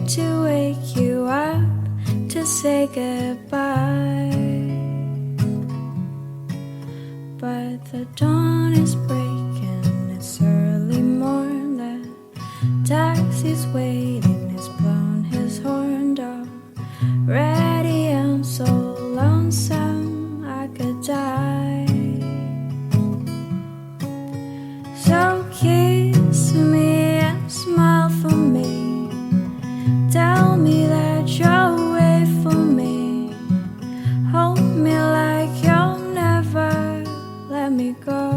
to wake you up to say goodbye, but the dawn is breaking, it's early morn. The taxi's waiting, he's blown his horn dog. Ready, I'm so lonesome I could die. So kiss me and smile for me, tell me that you'll wait for me, hold me like you'll never let me go.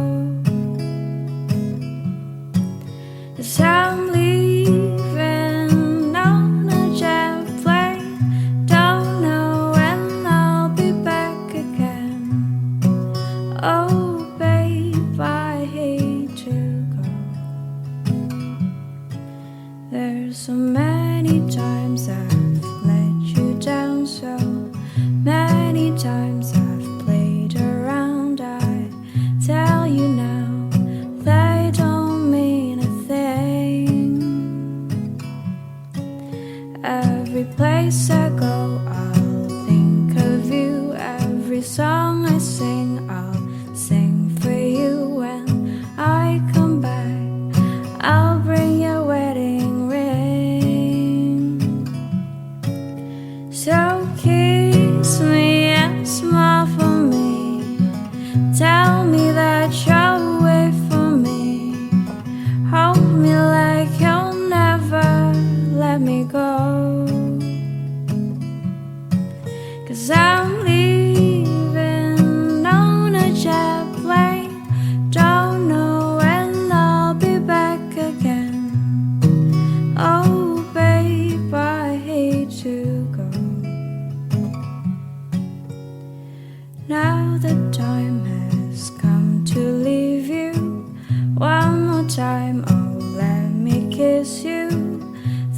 'Cause I'm leaving on a jet plane, don't know when I'll be back again. Oh babe, I hate to go. There's so many times I've let you down, so many times I've played around. I tell you now, they don't mean a thing. Every place I go, I'll think of you. Every song I sing, I'll sing for you. When I come back, I'll bring your wedding ring. So kiss me and smile for me, tell me that you'll wait for me, hold me like you'll never let me go. 'Cause I'm leaving on a jet plane, don't know when I'll be back again. Oh babe, I hate to go. Now the time has come to leave you. One more time, oh let me kiss you,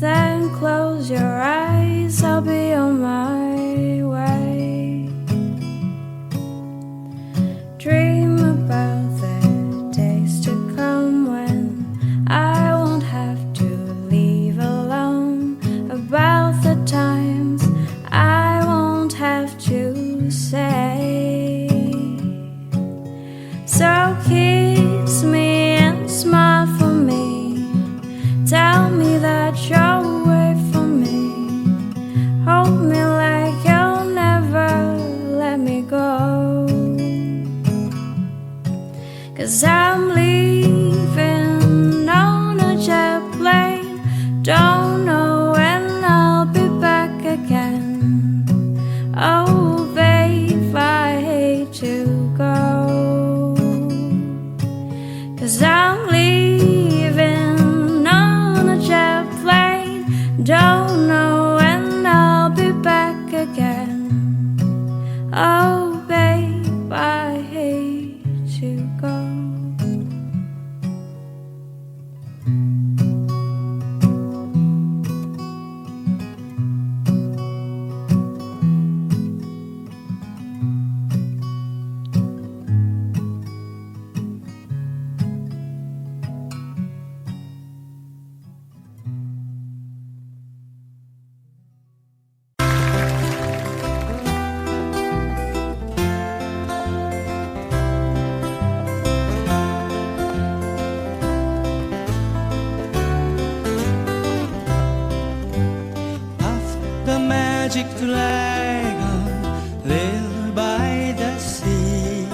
then close your eyes, I'll be on my way. Dream about the days to come when I won't have to leave alone, about the times I won't have to say. So kiss me and smile for me, tell me that you'll wait for me, hold me like you'll never let me go. 'Cause I'm leaving on a jet plane, don't know when I'll be back again. Oh babe, I hate to go. 'Cause I'm leaving on a jet plane, don't know when I'll be back again. Oh babe, I hate to go. Magic dragon lived by the sea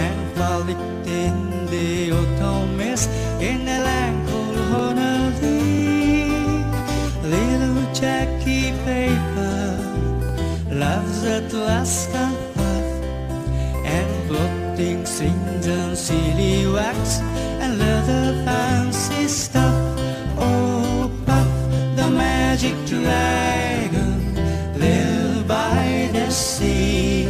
and frolicked in the autumn mist in a land called Honolulu. Little Jackie Paper loves at last and puff and floating strings and silly wax and leather fancy stuff. Oh, Puff, the magic dragon lived by the sea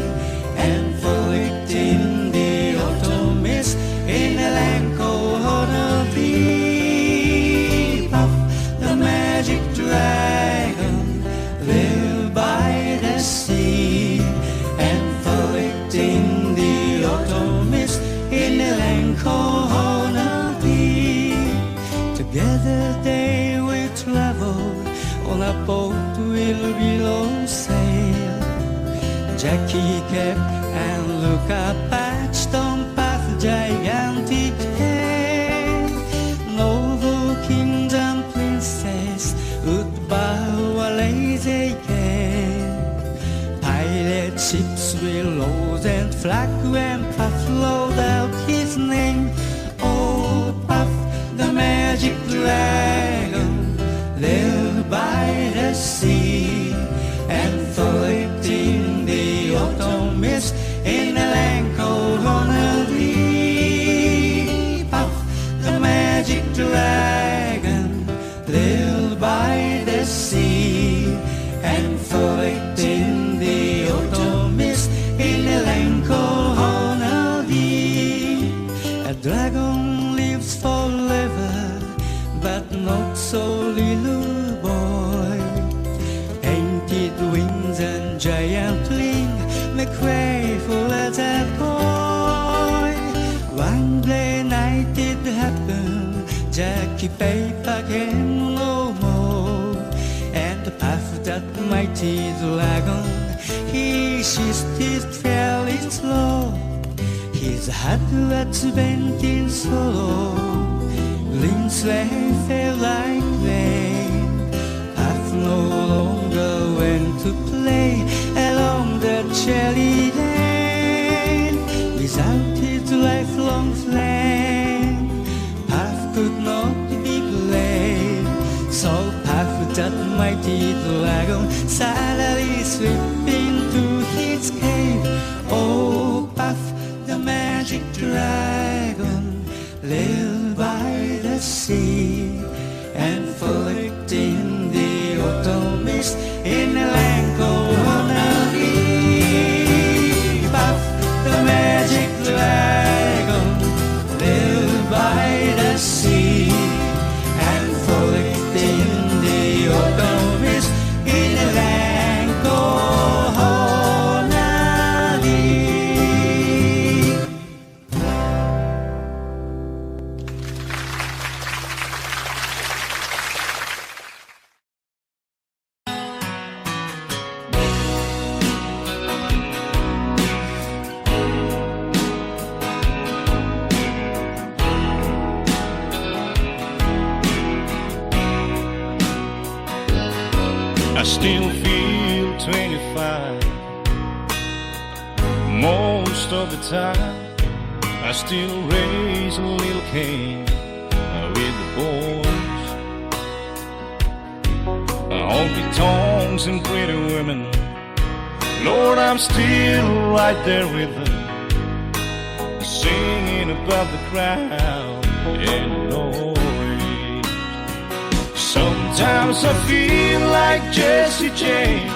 and frolicked in the autumn mist in a land called Honolulu. Puff, the magic dragon lived by the sea and frolicked in the autumn mist in a land called Honolulu. Together they will travel on a boat will below sail. Jackie kept and look up at stone path, gigantic head. Noble kings and princess would bow a lazy gale. Pirate ships will rose and flag when Puff rolled out his name. Oh, Puff, the magic dragon, lived by the sea, and floated in the autumn mist in a land called Honolulu. Puff, the magic dragon, lived by the sea, and floated in the autumn mist in a land called Honolulu. A dragon lives forever, but not so little boy. Painted wings and giant ring make way for as a boy. One day night it happened, Jackie Paper came no more, and Puff, that mighty dragon, he seized his fairly slow. His heart was bent in sorrow, green sleigh fell like rain. Puff no longer went to play along the cherry lane. Without his lifelong flame, Puff could not be blamed. So Puff, that mighty dragon, sadly slipped into his cave. Oh, Puff, the magic dragon, lived by the sea, and floated in the autumn mist in a land called Honolulu. Puff, the magic dragon, lived by the sea, and floated in the autumn mist in a land called Honolulu. I still feel 25 most of the time. I still raise a little cane with the boys. Honky tonks and pretty women, Lord, I'm still right there with them, singing above the crowd and noise. Sometimes I feel like Jesse James,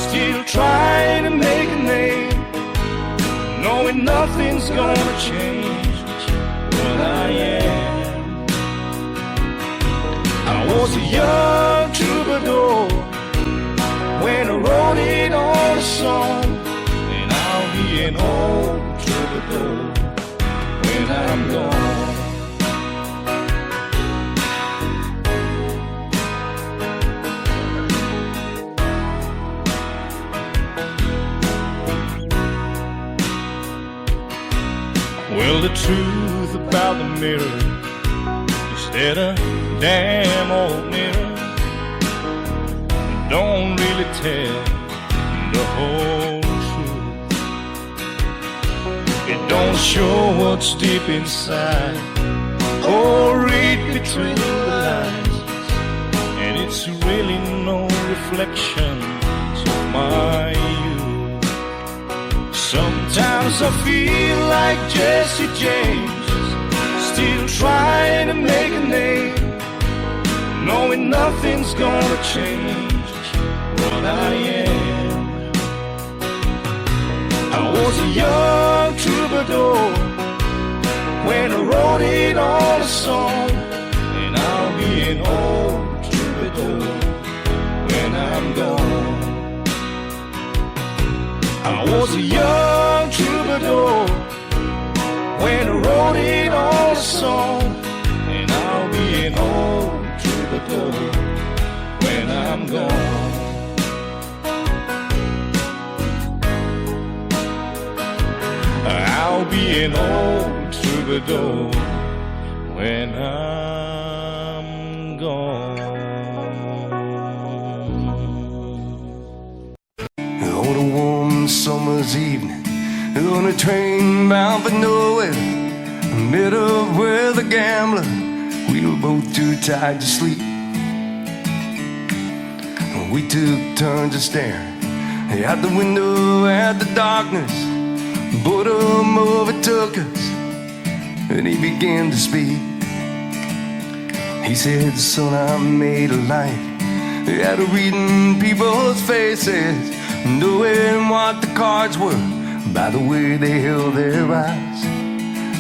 still trying to make a name, knowing nothing's gonna change what I am. I was a young troubadour when I wrote it on a song, and I'll be an old troubadour when I'm gone. Well, the truth about the mirror is that a damn old mirror don't really tell the whole truth. It don't show what's deep inside or read between the lines, and it's really no reflection of my youth. Sometimes I feel like Jesse James, still trying to make a name, knowing nothing's gonna change what I am. I was a young troubadour when I wrote it on a song, and I'll be an old troubadour when I'm gone. I was a young troubadour when I wrote it on a song, and I'll be an old troubadour when I'm gone. I'll be an old troubadour when I'm gone. On a warm summer's evening, on a train bound for nowhere, I met up with a gambler. We were both too tired to sleep. We took turns of staring out the window at the darkness. Boredom overtook us, and he began to speak. He said, son, I made a life out of reading people's faces, knowing what the cards were by the way they held their eyes.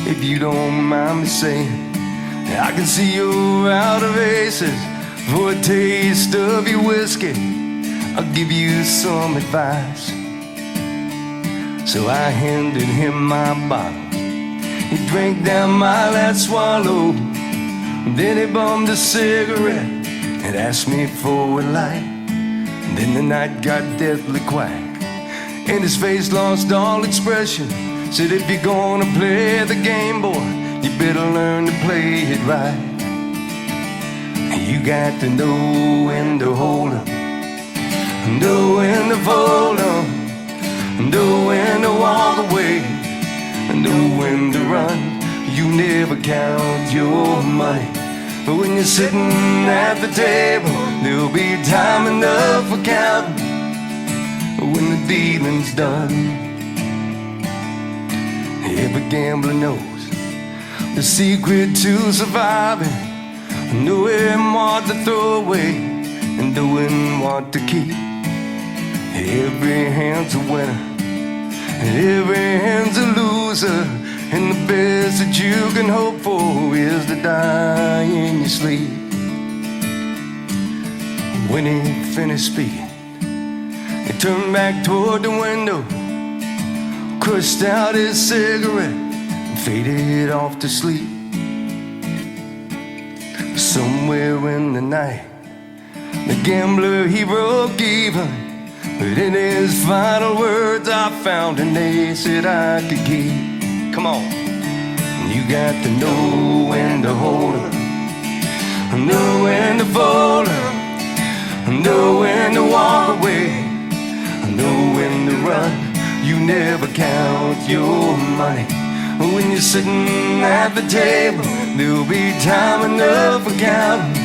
If you don't mind me saying, I can see you're out of aces. For a taste of your whiskey, I'll give you some advice. So I handed him my bottle. He drank down my last swallow. Then he bummed a cigarette and asked me for a light. Then the night got deathly quiet, and his face lost all expression. Said, if you're gonna play the game, boy, you better learn to play it right. You got to know when to hold 'em, know when to fold 'em, know when to walk away, know when to run. You never count your money, but when you're sitting at the table, there'll be time enough for counting when the dealing's done. Every gambler knows the secret to surviving, knowing what to throw away and doing what to keep. Every hand's a winner and every hand's a loser, and the best that you can hope for is to die in your sleep. When he finished speaking, he turned back toward the window, crushed out his cigarette and faded off to sleep. Somewhere in the night, the gambler, he broke even, but in his final words I found an ace that I could keep. Come on. You got to know when to hold 'em, know when to fold 'em, know when to walk away, know when to run. You never count your money when you're sitting at the table. There'll be time enough for counting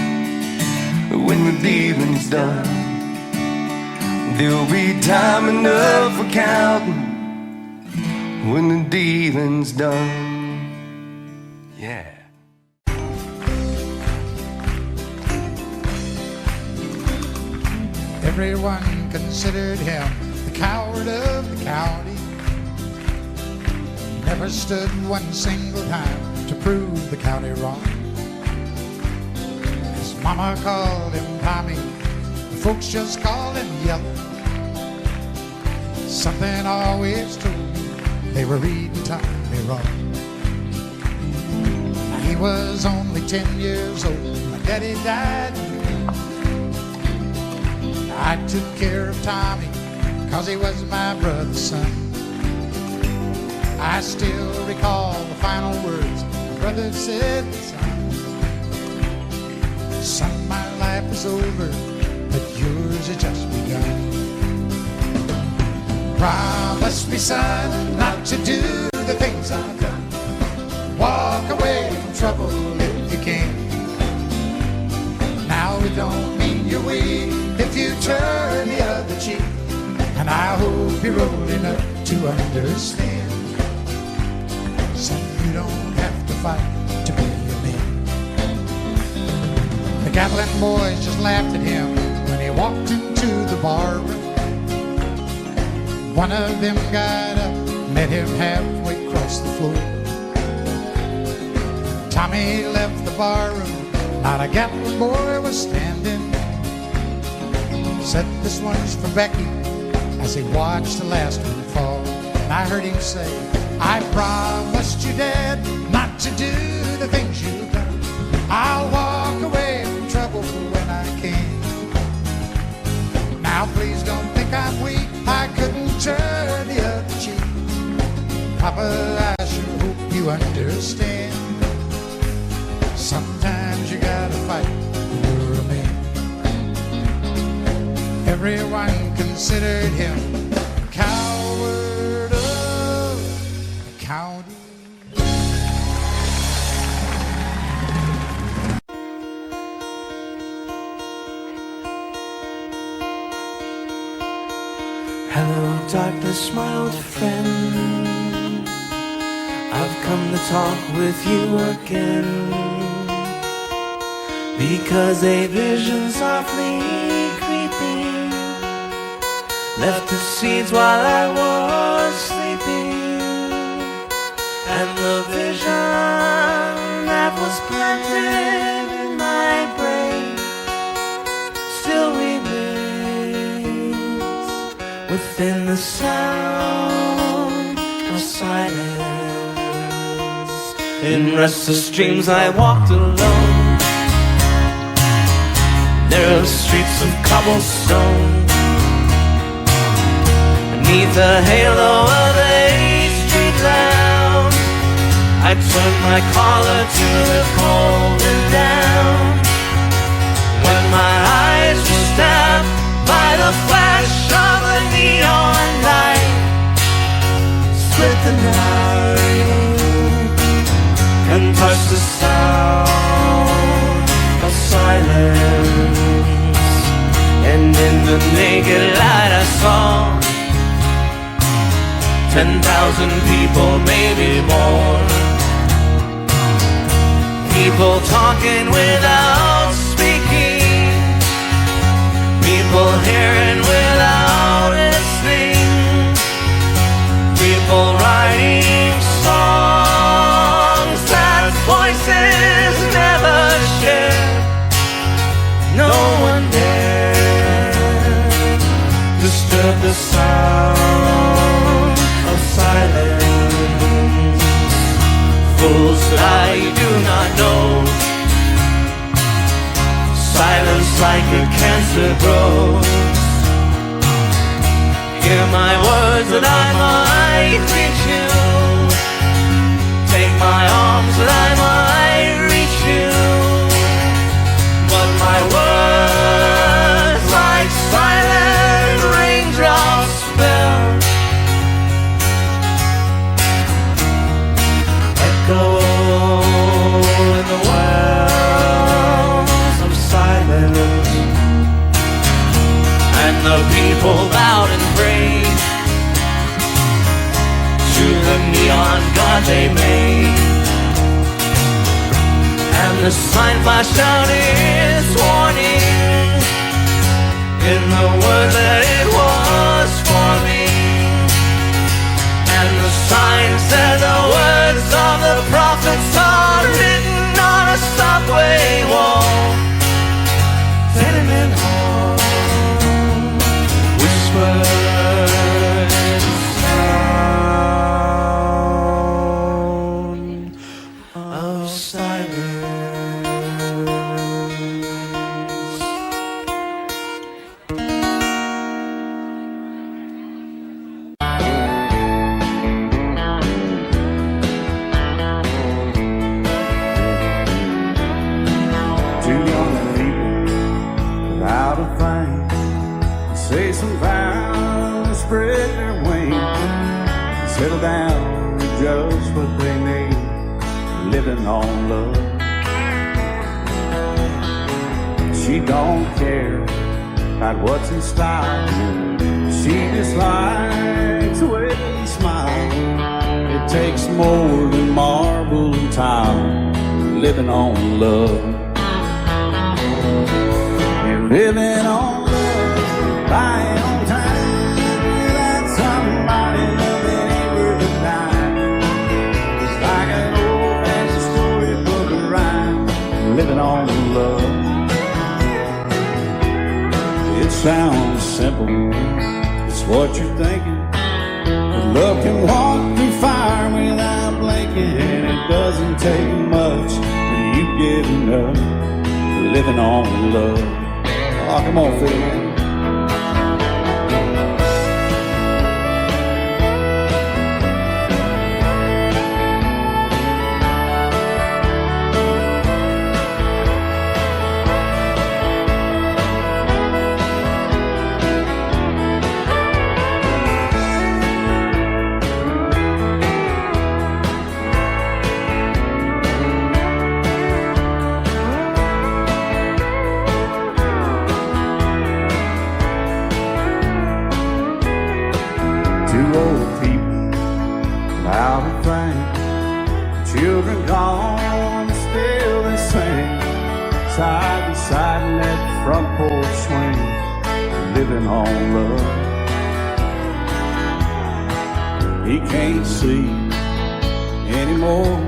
when the dealing's done. There'll be time enough for counting when the dealing's done. Yeah. Everyone considered him the coward of the county. Never stood one single time to prove the county wrong. His mama called him Tommy, the folks just called him Yellow. Something always told me they were reading Tommy wrong. He was only 10 years old, my daddy died. I took care of Tommy, 'cause he was my brother's son. I still recall the final words my brother said, son, my life is over, but yours has just begun. Promise me, son, not to do the things I've done. Walk away from trouble if you can. Now it don't mean you're weak if you turn the other cheek, and I hope you're old enough to understand. Son, you don't have to fight to be a man. The gambling boys just laughed at him when he walked into the bar room. One of them got up, met him halfway across the floor. Tommy left the bar room, not a gambling boy was standing. Said, this one's for Becky, as he watched the last one fall. And I heard him say, I promised you, Dad, not to do the things you've done. I'll walk away from trouble when I can. you understand. Sometimes you gotta fight when you're a man. Everyone considered him a coward of the county. Hello, darkness, my old friend. I've come to talk with you again, because a vision softly creeping left its seeds while I was sleeping, and the vision that was planted in my brain still remains within the sound of silence. In restless dreams I walked alone, narrow streets of cobblestone, beneath the halo of a street lamp. I turned my collar to the cold and damp, when my eyes were stabbed by the flash of a neon light. Split the night and touch the sound of silence, and in the naked light I saw 10,000 people, maybe more. People talking without speaking, people hearing without listening, people writing songs that voices never shared. No one dared disturb the sound of silence. Fools that I do not know, silence like a cancer grows. Hear my words that I might reach you, take my arms that I might reach you, but my words like silent raindrops fell, echo in the wells of silence, and the people bowed and prayed to the neon god they made, and the sign flashed out its warning in the word that it was for me, and the sign said the words of the prophets are written on a subway wall. Tenement hall, whispered sound of silence. Too young and evil, without a thing, say some vows, spread their wings, settle down with just what they need, living on love. She don't care about what's in style, she just likes the way you smile. It takes more than marble and tile, living on love. You're living on love, buying on time, without somebody loving ain't worth a dime. It's like an old-fashioned storybook of rhyme, living on love. It sounds simple, it's what you're thinking, but love can walk through fire without blinking, and it doesn't take much for you giving up, living on love. Oh, come on, Phil. beside that front porch swing, living on love. He can't sleep anymore.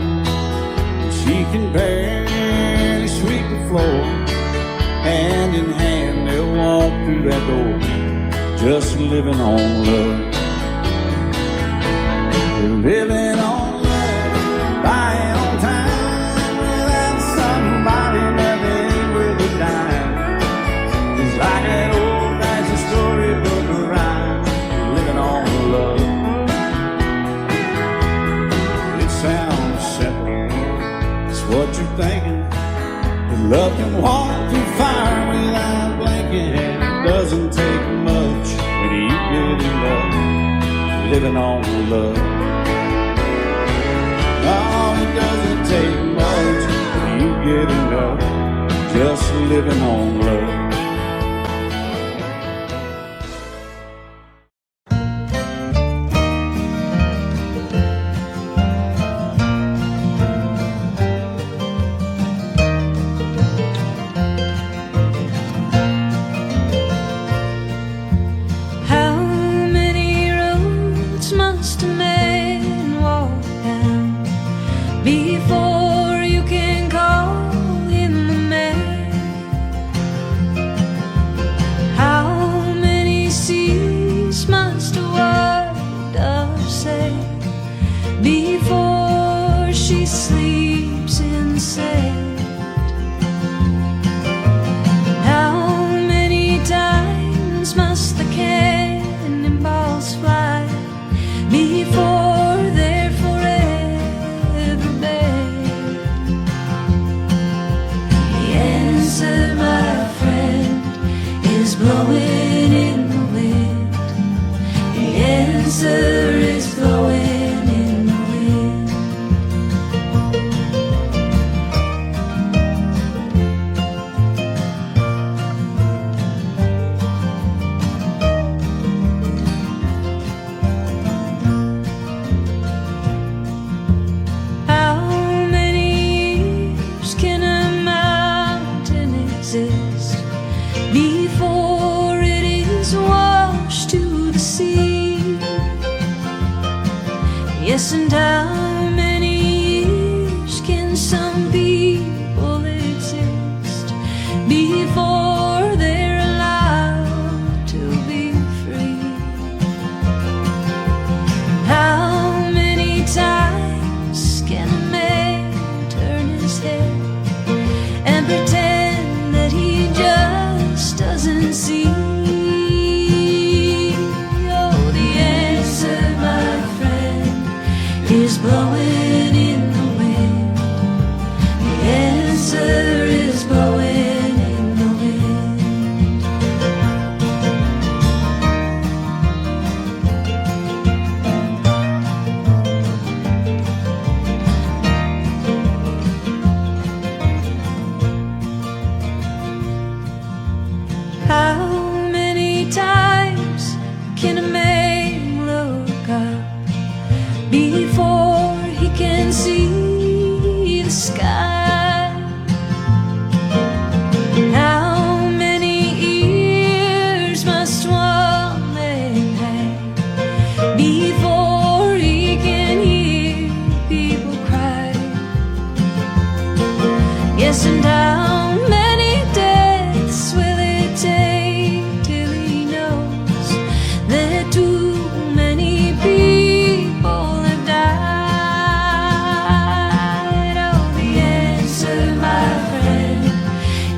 She can barely sweep the floor. Hand in hand, they'll walk through that door, just living on love. They're living on love, buying on time without somebody nothing worth a dime. It's like that old-fashioned storybook rhyme, living on love. It sounds simple, it's what you're thinking. Love can walk through fire without blinking, and it doesn't take much when you get in love, living on love. Oh, it doesn't take much when you get in love, just living on love. Blowing in the wind. The answer is blowing in the wind. How many years can a mountain exist before it is washed to the sea? Yes, and how many years can some people exist before they're allowed to be free? How many times can a man turn his head and pretend that he just doesn't see? Oh, the answer, my friend, is blowing in the wind. The answer is blowing in the wind. How many times can a man look up before he can see the sky? How many ears must one man have before he can hear people cry? Yes, and how many deaths will it take till he knows that too many people have died? Oh, the answer, my friend,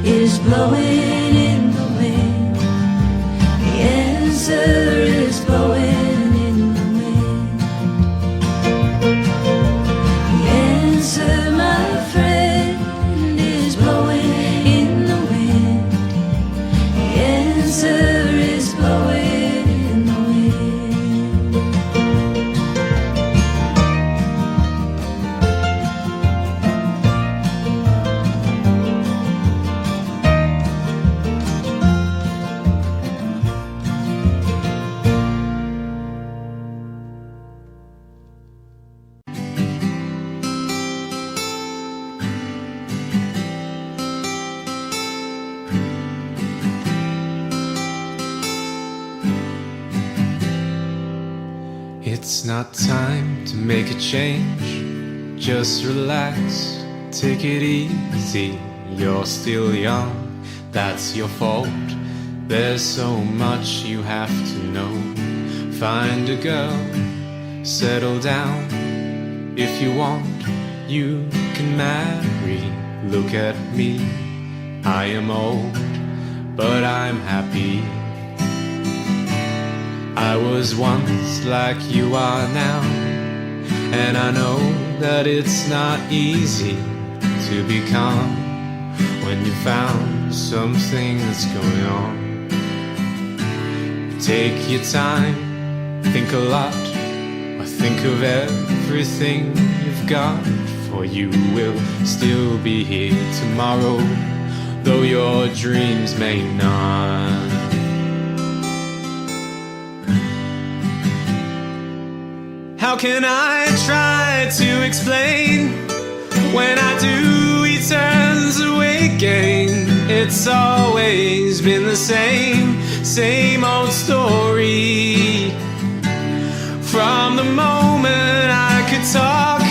is blowing in the wind. The answer is blowing in the wind. The answer, my friend, is blowing in the wind. The answer is blowing in the wind. It's not time to make a change. Just relax, take it easy. You're still young, that's your fault. There's so much you have to know. Find a girl, settle down. If you want, you can marry. Look at me, I am old, but I'm happy. I was once like you are now, and I know that it's not easy to be calm when you found something that's going on. Take your time, think a lot, or think of everything you've got, for you will still be here tomorrow, though your dreams may not. How can I try to explain? When I do, he turns away again. It's always been the same old story. From the moment I could talk,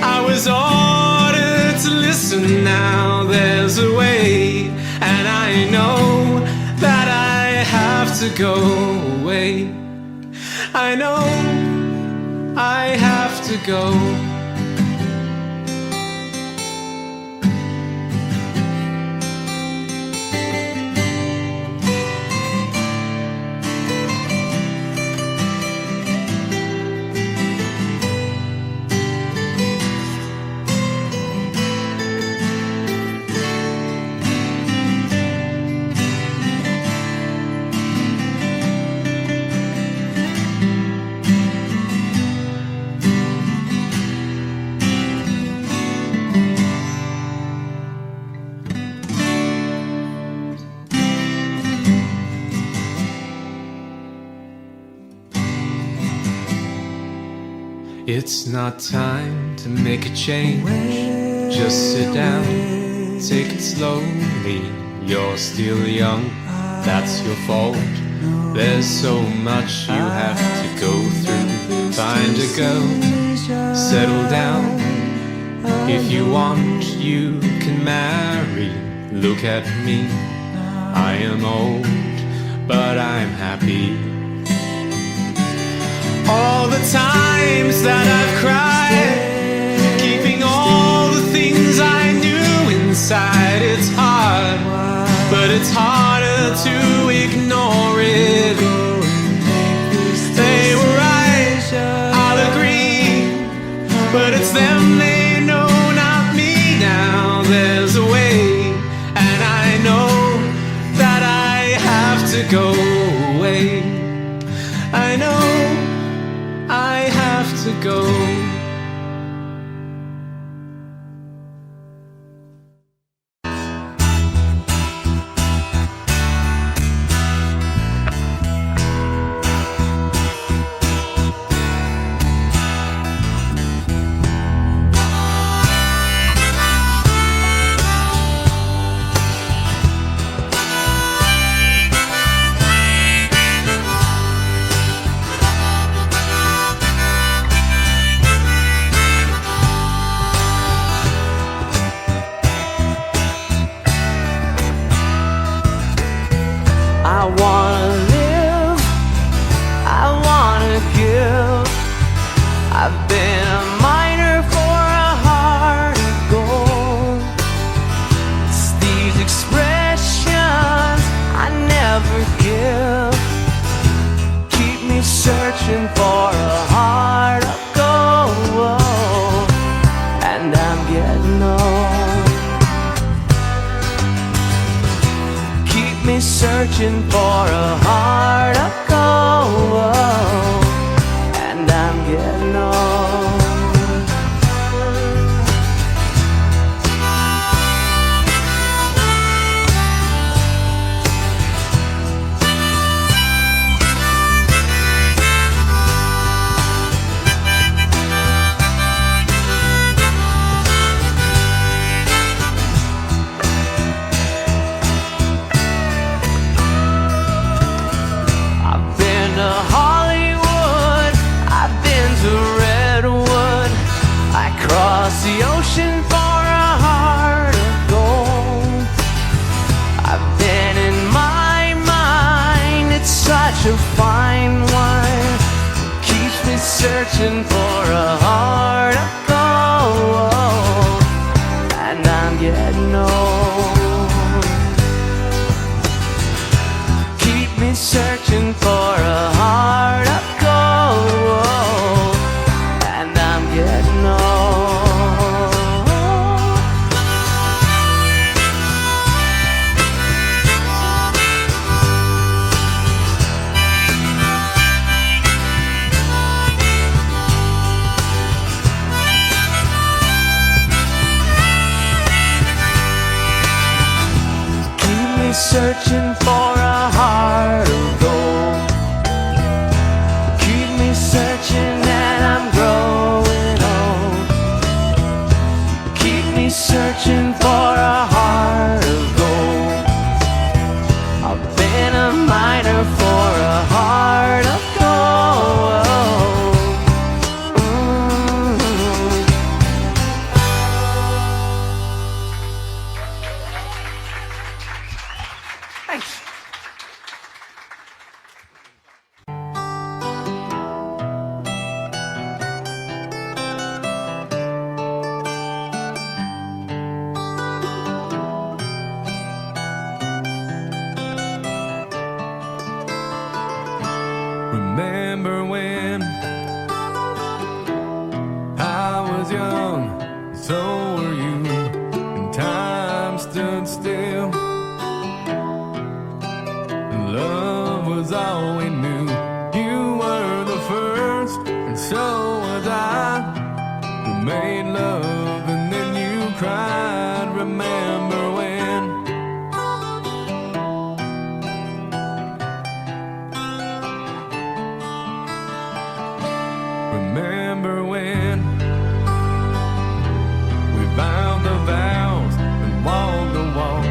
I was ordered to listen. Now there's a way, and I know that I have to go away. I know I have to go. It's not time to make a change. Just sit down, take it slowly. You're still young, that's your fault. There's so much you have to go through. Find a girl, settle down. If you want, you can marry. Look at me, I am old, but I'm happy. All the times that I've cried, keeping all the things I knew inside. It's hard, but it's harder to ignore it. They were right, I'll agree, but it's them they know, not me. Now there's a way, and I know that I have to go away. I know I have to go. Searching for a heart of gold, and I'm getting old. Hollywood me searching for a heart of gold. Keep me searching and I'm growing old. Keep me searching for a heart of gold. I've been a miner for a heart of gold. Thanks. Remember when I was young, so were you, and time stood still. Love was all we knew. You were the first, and so was I. We made love and then you cried. Remember when? Remember when we bound the vows and walked the walk,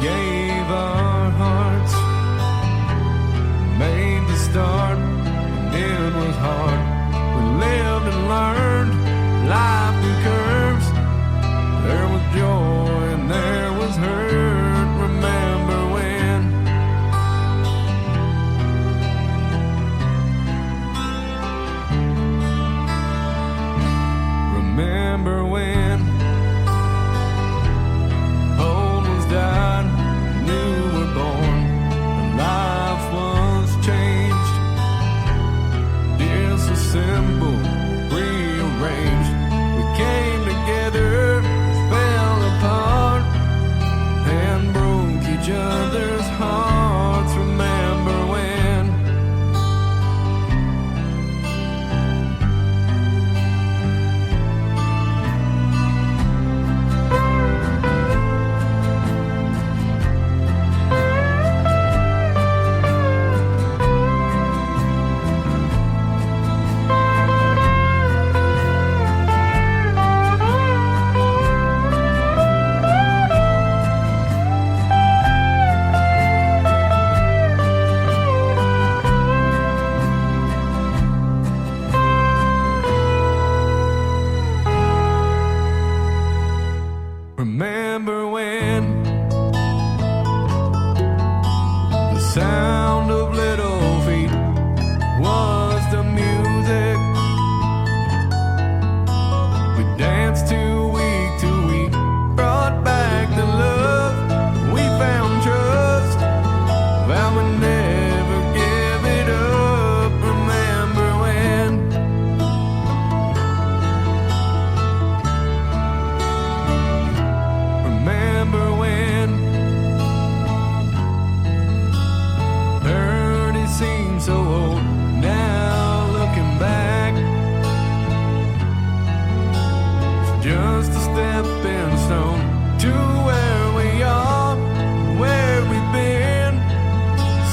gave our hearts, made the start, and it was hard. We lived and learned life through curves. There was joy and there was hurt. Remember when? Remember when old ones died, new were born, and life was changed. Disassembled, rearranged. We came together, fell apart, and broke each other's hearts. Remember when? Remember when the sound of little feet was the music we danced to week, brought back the love, we found trust, vowed we'd never give it up. Remember when? Remember when? Heard it seemed so old. Now looking back, it's just a stepping stone to where we are, where we've been.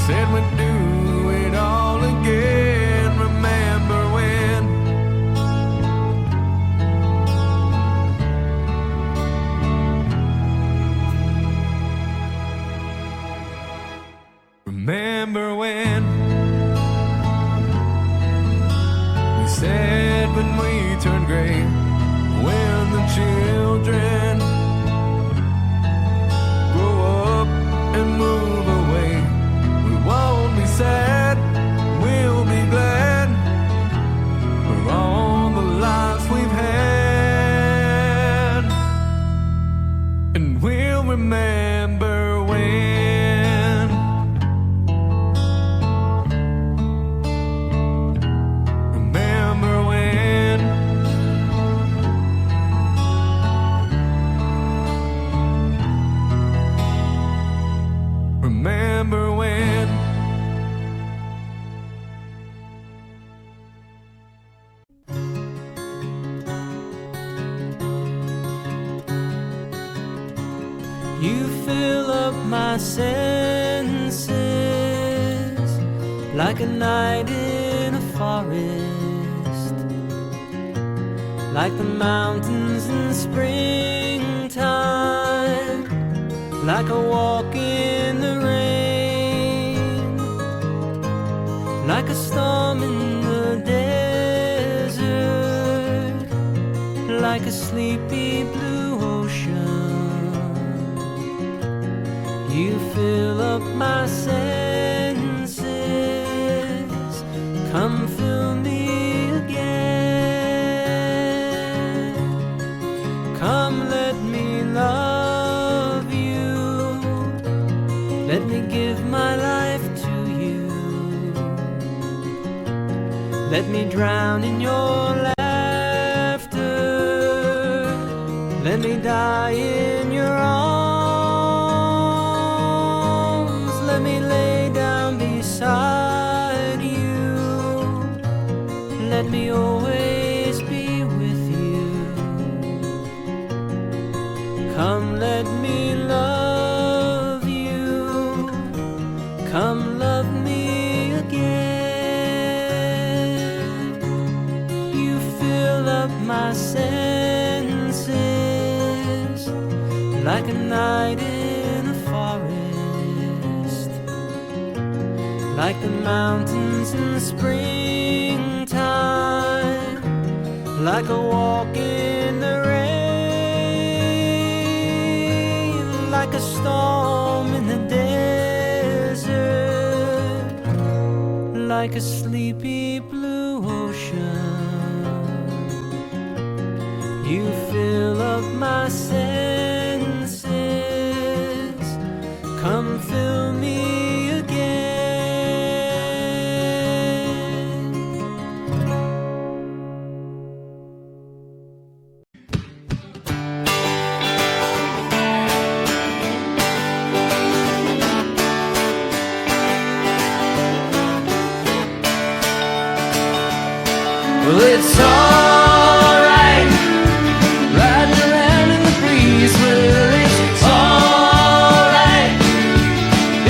Said we'd do it all again. Remember when? Remember when we said when we turned gray, when the children grow up and move away, we won't be sad, we'll be glad for all the lives we've had, and we'll remember when. Remember when? Remember when? You fill up my senses, like a night in a forest, like the mountains in springtime, like a walk in the rain, like a storm in the desert, like a sleepy blue ocean. You fill up my senses, come fill me again. Come let me love you, let me give my life to you, let me drown in your laughter, let me die in your arms, let me lay down beside you, let me always be with you. Come let me love you, come love me again. You fill up my senses, like a night in a forest, like the mountains in springtime, like a walk in the rain, like a storm in the desert, like a sleepy blue ocean. You fill up my senses, come fill me again. Well, it's alright, riding around in the breeze. Well, it's alright,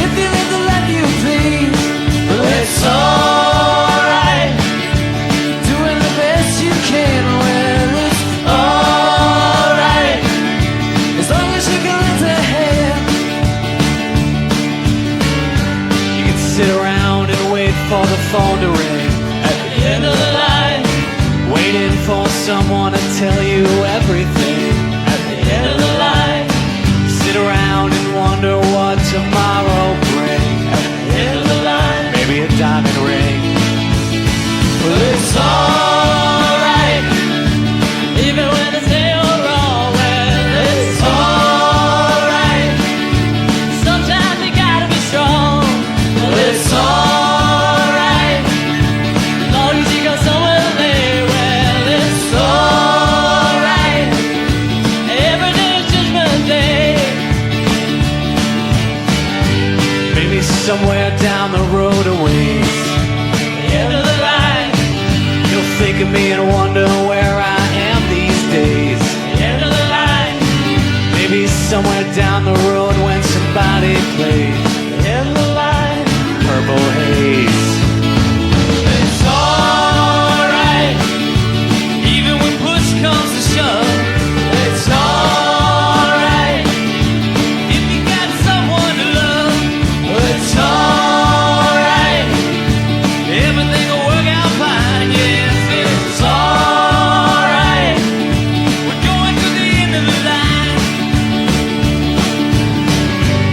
if you live the life you please. Well, it's alright, doing the best you can. Well, it's alright, as long as you can lend a hand. You can sit around and wait for the phone to ring at the end of the line, waiting for someone to tell you everything at the end of the line. Sit around and wonder what tomorrow brings at the end of the line. Maybe a diamond ring. Well, it's alright, even when it's day or wrong. Well, it's alright, sometimes you gotta be strong. Well, it's alright, as long as you go somewhere to lay. Well, it's alright, every day is Judgment Day. Maybe somewhere down the road a ways, The end of the line, you'll think of me and wonder where I am these days. the end of the line, Maybe somewhere down the road when somebody plays the end of the line. Purple Haze. It's alright, even when push comes to shove. It's alright, if you got someone to love. It's alright, everything will work out fine. Yes, it's alright, we're going to the end of the line.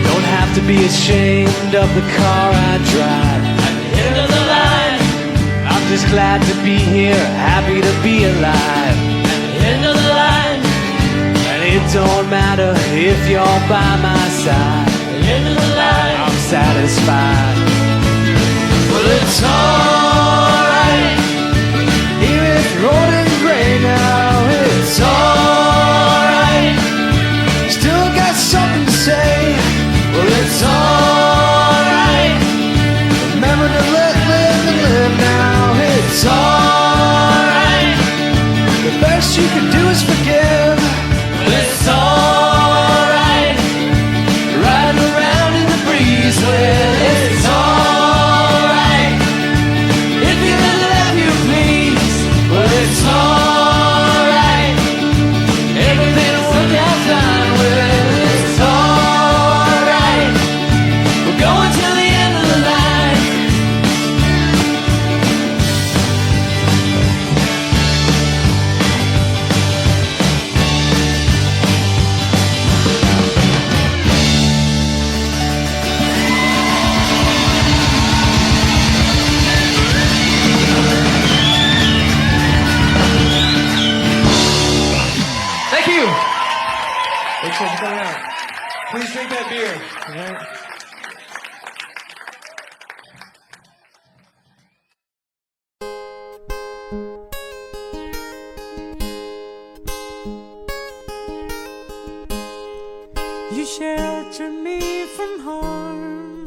Don't have to be ashamed of the car I drive. At the end of the line, I'm just glad to be here, happy to be alive. at the end of the line, And it don't matter if you're by my side, at the end of the line. I'm satisfied. Well, it's alright, even if it's rolling gray now. It's alright, still got something to say. Well, it's alright, remember to live and live now. It's alright, the best you can do is forgive. Well, it's alright, right right. You shelter me from harm,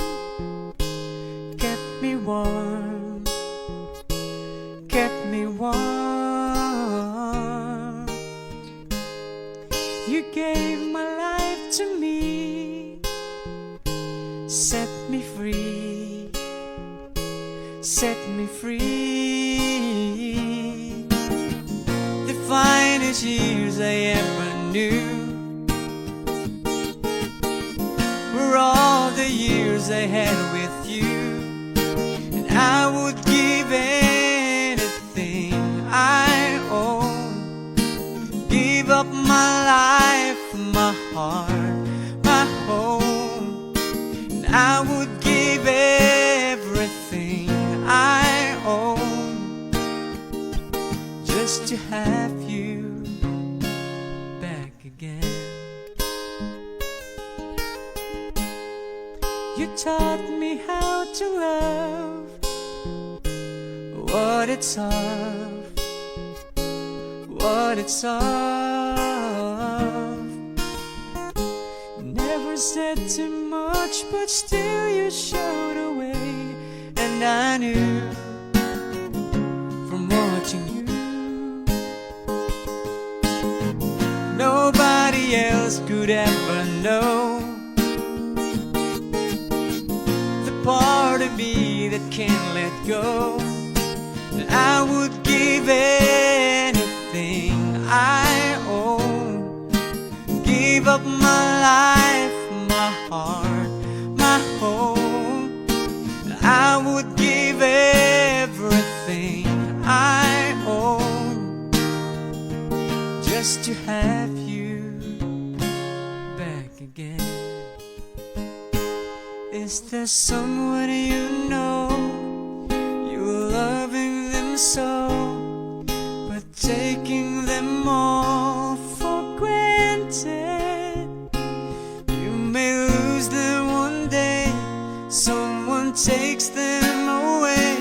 kept me warm, kept me warm. You gave my life to me, set me free, set me free. The finest years I ever knew were all the years I had with you, and I would give anything I own, give up my life, my heart, my home, and I would give everything I own just to have you back again. You taught me how to love, what it's of, what it's of. Never said too much, but still you showed a way, and I knew from watching you nobody else could ever know part of me that can't let go. And I would give anything I own, give up my life, my heart, my home. And I would give everything I own just to have you back again. Is there someone you know, you're loving them so, but taking them all for granted? You may lose them one day, someone takes them away,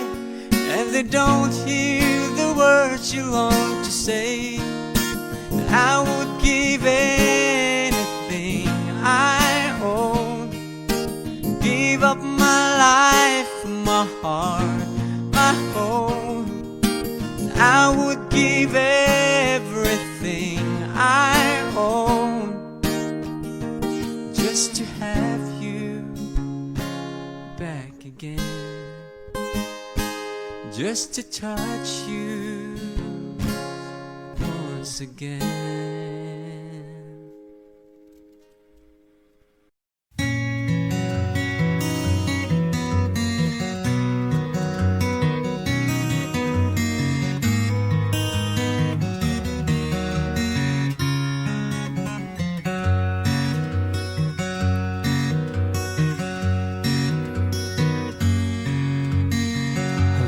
and they don't hear the words you long to say. And I would give anything I own, give up my life, my heart, my home. I would give everything I own just to have you back again, just to touch you once again.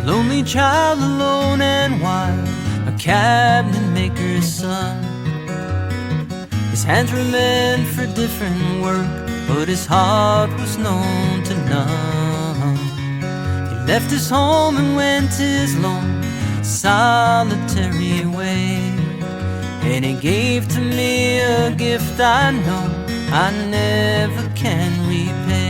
Lonely child, alone and wild, a cabinet maker's son. His hands were meant for different work, but his heart was known to none. He left his home and went his lone, solitary way, and he gave to me a gift I know I never can repay.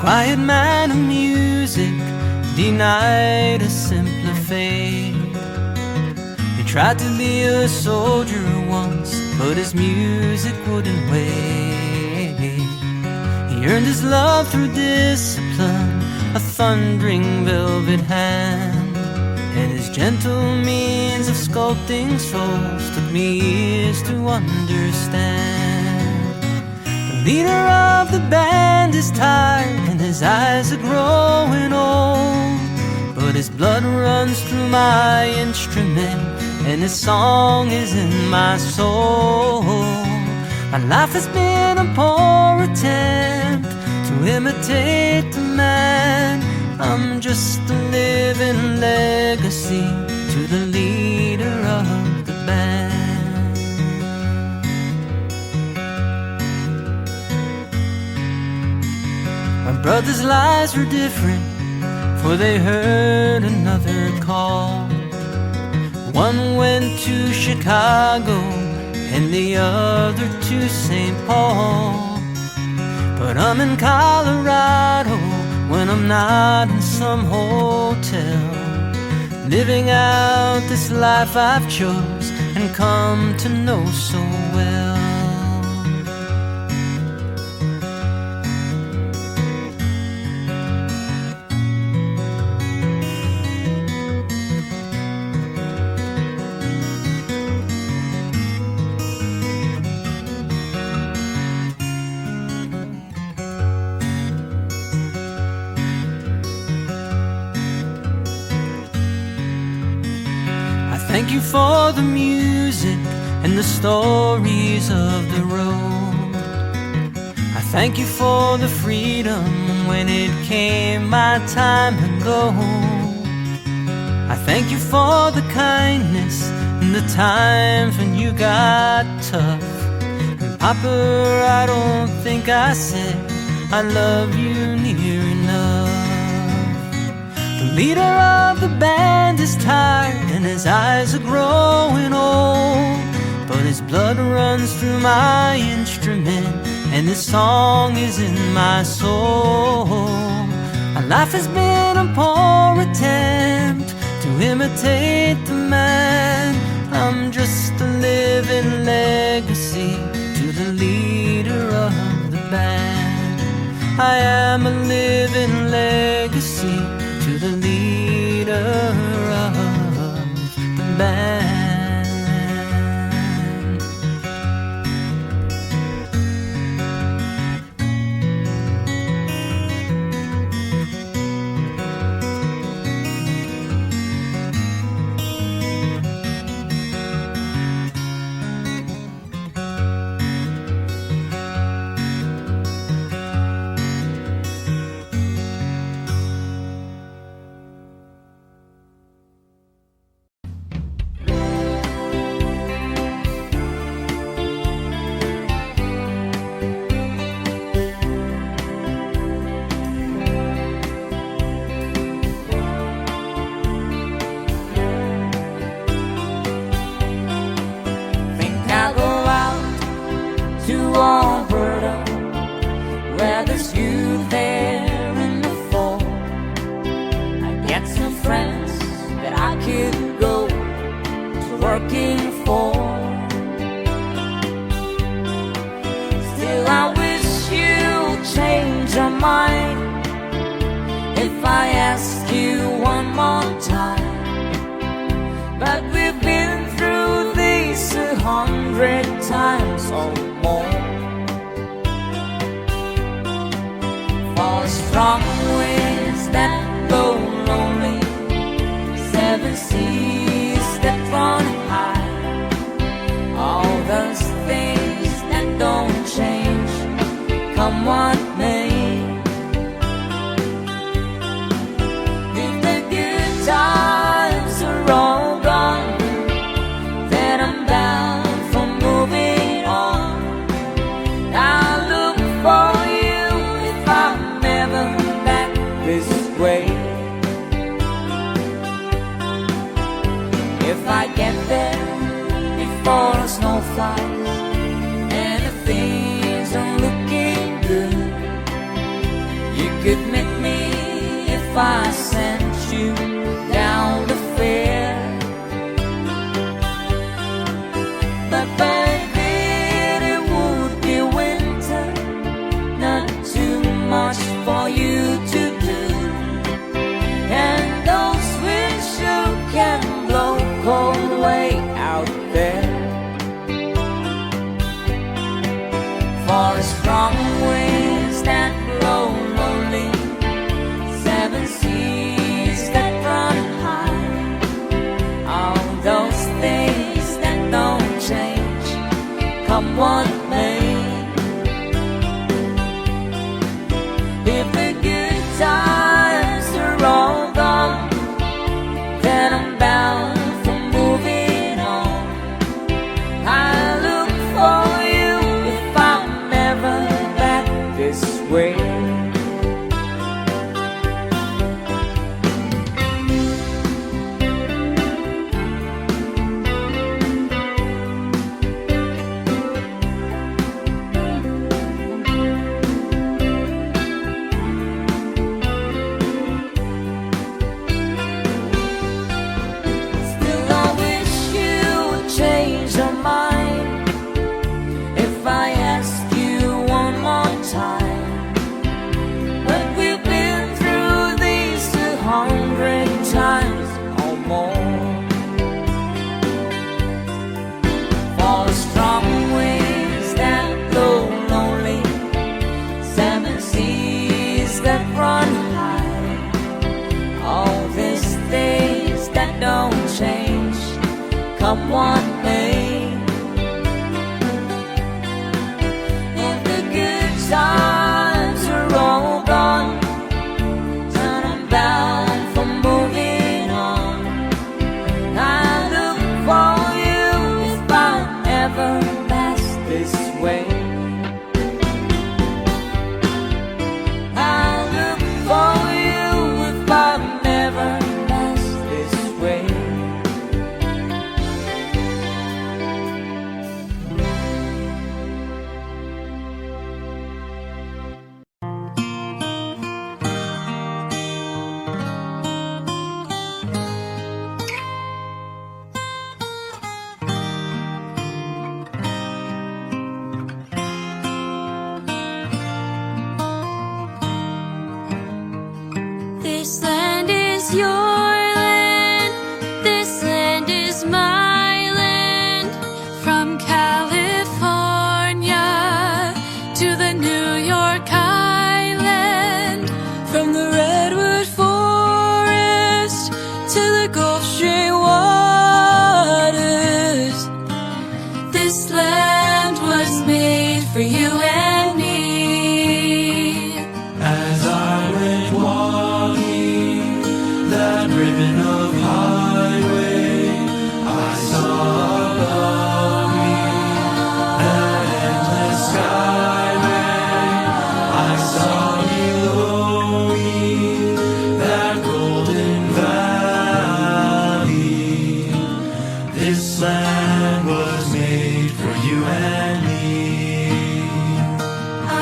Quiet man of music, denied a simpler fate. He tried to be a soldier once, but his music wouldn't wait. He earned his love through discipline, a thundering velvet hand, and his gentle means of sculpting souls took me years to understand. The leader of the band is tired and his eyes are growing old, but his blood runs through my instrument and his song is in my soul. My life has been a poor attempt to imitate the man. I'm just a living legacy to the leader of the band. brothers' lives were different, for they heard another call. One went to Chicago and the other to St. Paul. But I'm in Colorado when I'm not in some hotel, living out this life I've chose and come to know so well. Thank you for the music and the stories of the road. I thank you for the freedom when it came my time to go. I thank you for the kindness and the times when you got tough. And Papa, I don't think I said I love you near enough. The leader of the band is tired and his eyes are growing old, but his blood runs through my instrument and this song is in my soul. My life has been a poor attempt to imitate the man. I'm just a living legacy to the leader of the band. I am a living legacy to the leader of the band. Where there's you there in the fall, I get some friends that I could go to working for. Still I wish you'd change your mind if I ask you one more time. But we've been through this 100 times or more. For strong winds that blow lonely, 7 seas that run high, all those things that don't change, come what may. If the good times are all gone, then I'm bound for moving on. I'll look for you if I'm never back this way. If I get there before the snow flies and the things are looking good, you could meet me if I sent you down the fair. But baby, it would be winter, not too much for you to do, and those winds sure can blow cold way out there. For the strong winds that blow lonely, 7 seas that run high, all those things that don't change, come what may. If the good times are all gone, then I'm bound for moving on. I look for you if I'm never back this way. one name. If the good times are all gone, and I'm bound for moving on, I look for you if I ever pass this way. I look for you if I never pass this way. This land is your land, this land is my land. From California to the New York Island, from the Redwood Forest to the Gulf Stream waters. This land was made for you and me. As I went walking that ribbon of highway, I saw above me that endless skyway. I saw below me that golden valley. This land was made for you and me.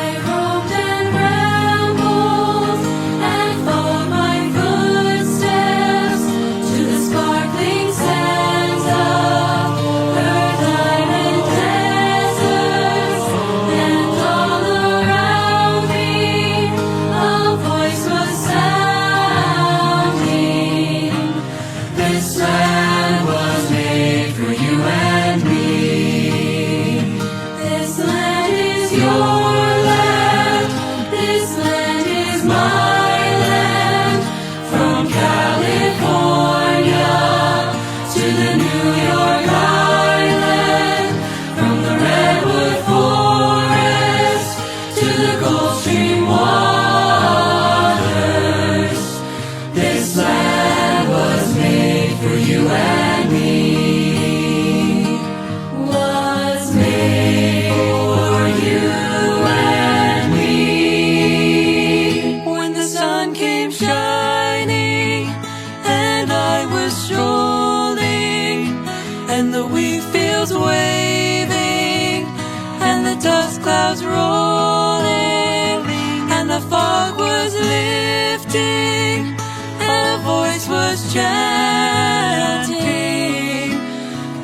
I roamed and rambled and followed my footsteps to the sparkling sands of her diamond deserts, and all around me a voice was sounding. This land was made for you and me. This land is your land, this land is my land. From California to the New York Island, from the Redwood Forest to the Gulf Stream waters. This land was made for you and me. Was made for you and me. When the sun came shining and I was strolling, and the wheat fields waving, and the dust clouds rolling, and the fog was lifting, and a voice was chanting.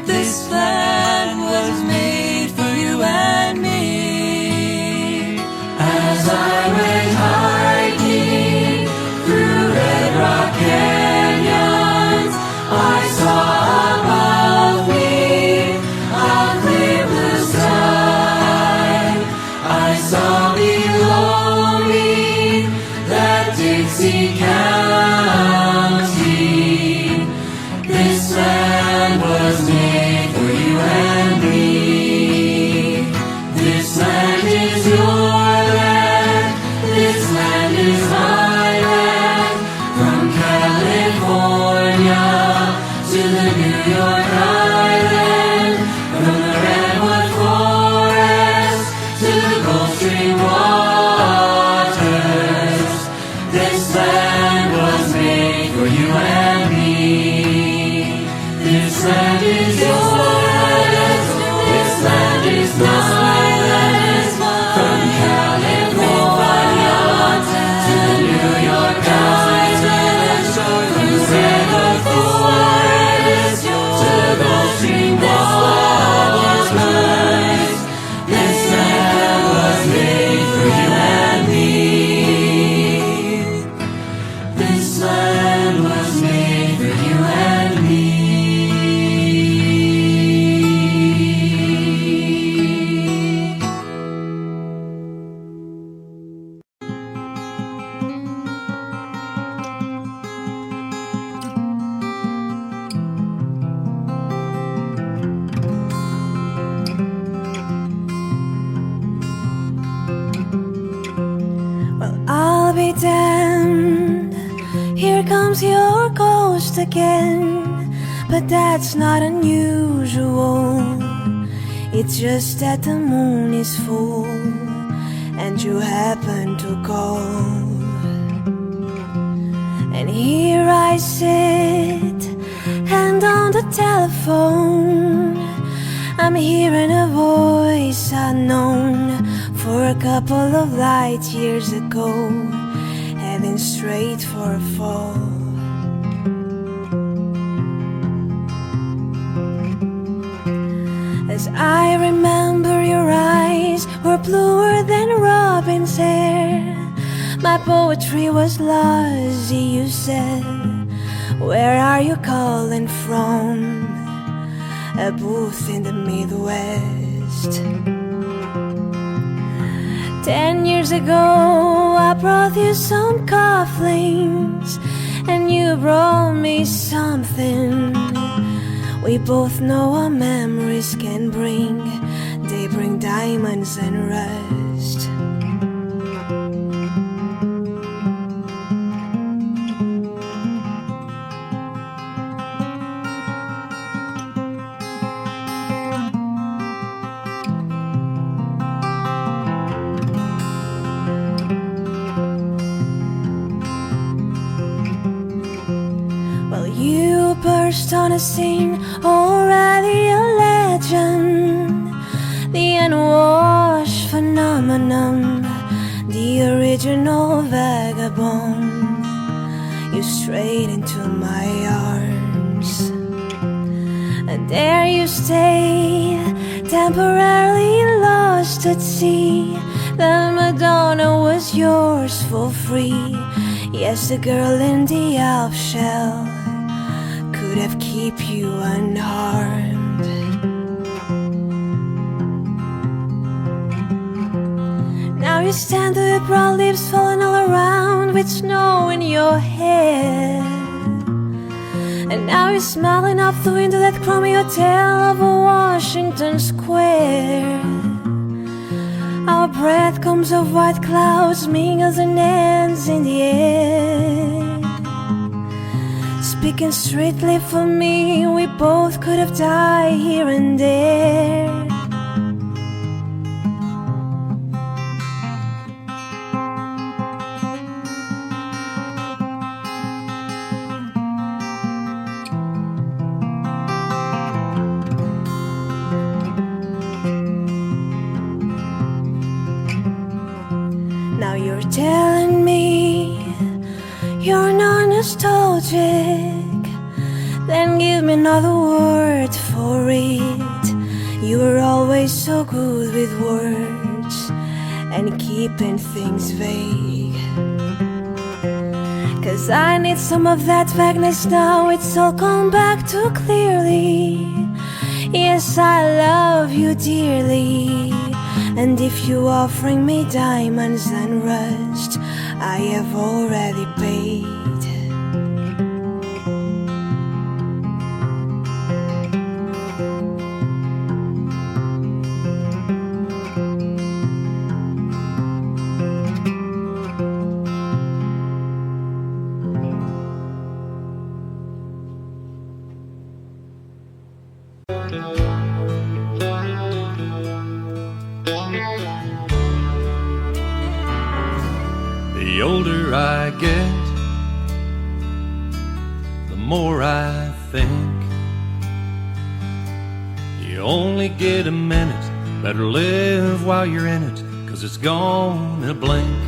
This land was made for you and me. As I went hiking through red rock canyons, I saw above me a clear blue sky. I saw below me that Dixie County. This pretend here comes your ghost again, but that's not unusual. It's just that the moon is full and you happen to call. And here I sit, hand on the telephone. I'm hearing a voice unknown for a couple of light years ago, heading straight for a fall. As I remember, your eyes were bluer than robin's hair. My poetry was lousy, you said. Where are you calling from? A booth in the Midwest. 10 years ago I brought you some cufflinks, and you brought me something. We both know what memories can bring. They bring diamonds and rust. Burst on a scene, already a legend, the unwashed phenomenon, the original vagabond. You strayed into my arms, and there you stay, temporarily lost at sea. The Madonna was yours for free. Yes, the girl in the Alp shell could have keep you unharmed. Now you stand with brown leaves falling all around, with snow in your hair. And now you're smiling up the window, that crummy hotel of Washington Square. Our breath comes of white clouds, mingles and ends in the air. Speaking strictly for me, we both could have died here and there. Now you're telling me you're not nostalgic, then give me another word for it. You were always so good with words and keeping things vague. 'Cause I need some of that vagueness now, it's all come back too clearly. Yes, I love you dearly, and if you're offering me diamonds and rust, I have already paid. The older I get, the more I think you only get a minute, better live while you're in it, 'cause it's gone in a blink.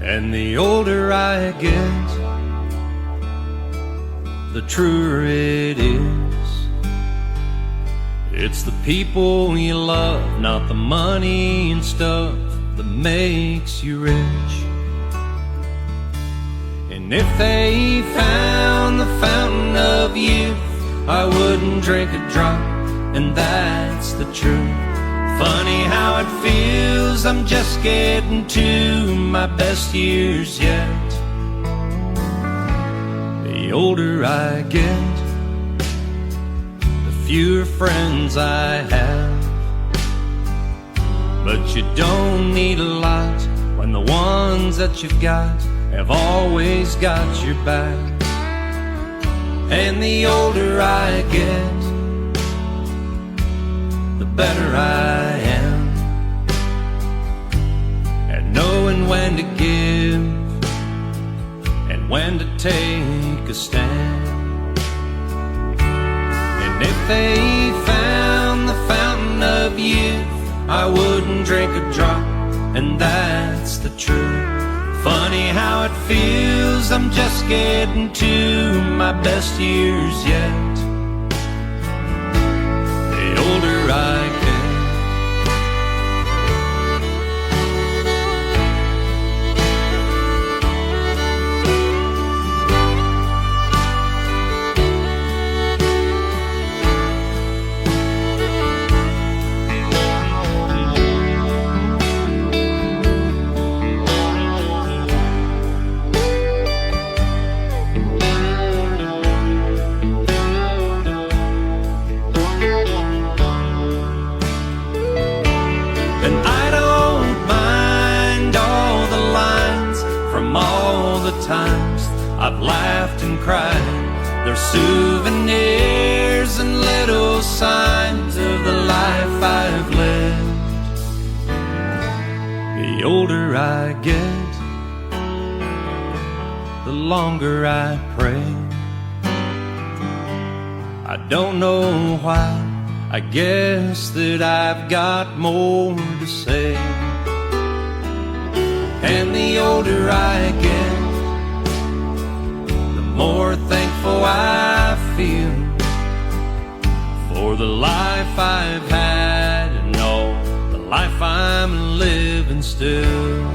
And the older I get, the truer it is. It's the people you love, not the money and stuff, that makes you rich. And if they found the fountain of youth, I wouldn't drink a drop, and that's the truth. Funny how it feels, I'm just getting to my best years yet. The older I get, the fewer friends I have. But you don't need a lot when the ones that you've got have always got your back. And the older I get, the better I am at knowing when to give and when to take a stand. And if they found the fountain of youth, I wouldn't drink a drop, and that's the truth. Funny how it feels, I'm just getting to my best years yet. The older I get. Times I've laughed and cried, they're souvenirs and little signs of the life I've lived. The older I get, the longer I pray. I don't know why, I guess that I've got more to say. And the older I get, more thankful I feel for the life I've had and all the life I'm living still.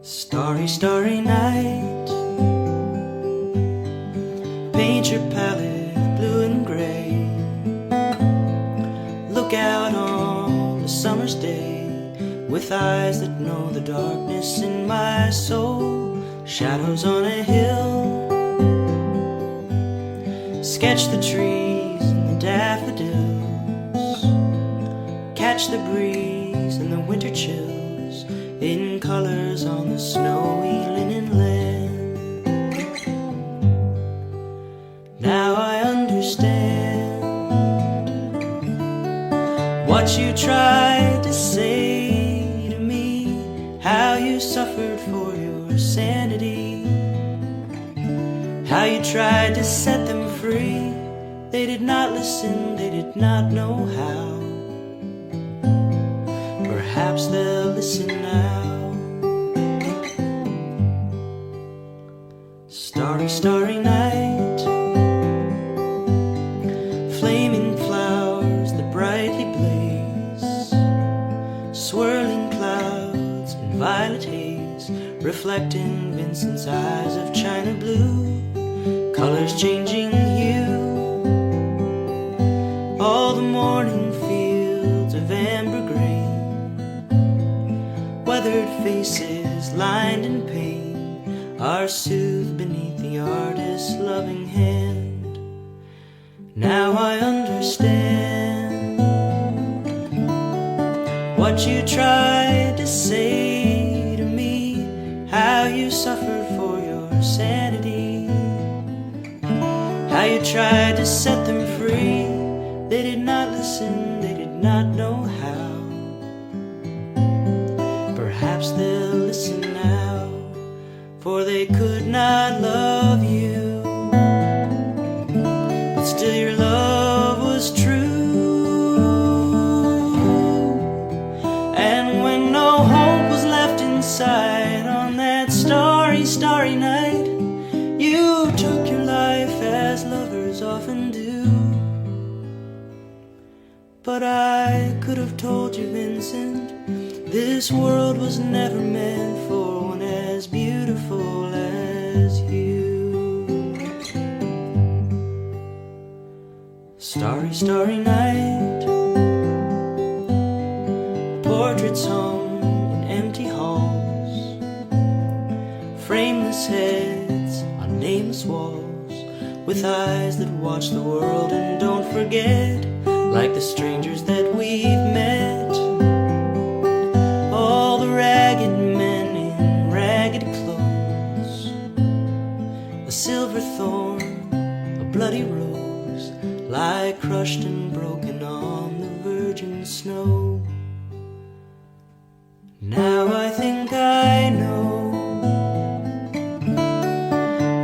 Starry, starry night, paint your palette blue and gray. Look out on a summer's day with eyes that know the darkness in my soul. Shadows on a hill, sketch the trees and the daffodils, catch the breeze and the winter chills in colors on the snowy linen land. Now I understand what you tried to say to me, how you suffered for your sanity, how you tried to set them free. They did not listen, they did not know how. Perhaps they'll listen now. Starry, starry night, flaming flowers that brightly blaze, swirling clouds and violet haze, reflecting Vincent's eyes of china blue, colors changing hue. All the morning fields of amber grain, weathered faces lined in pain, are soothed beneath the artist's loving hand. Now I understand what you tried to say to me, how you suffered for your sanity, how you tried to set them free. They did not listen, they did not know how. Perhaps they'll listen now, for they could not love you, but still your love was true. And when no hope was left inside on that starry, starry night, you took your life as lovers often do. But I could have told you, Vincent, This world was never meant for one as beautiful as you. Starry, starry night, portraits hung in empty halls, frameless heads on nameless walls, with eyes that watch the world and don't forget, like the strangers that we've met. All the ragged men in ragged clothes, a silver thorn, a bloody rose, lie crushed and broken on the virgin snow. Now I think I know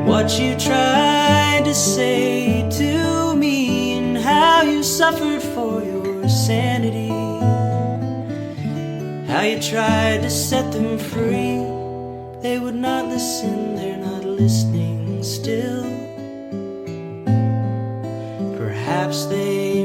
what you tried to say to me, and how you suffered for your sanity, how you tried to set them free. They would not listen, they're not listening still. Perhaps they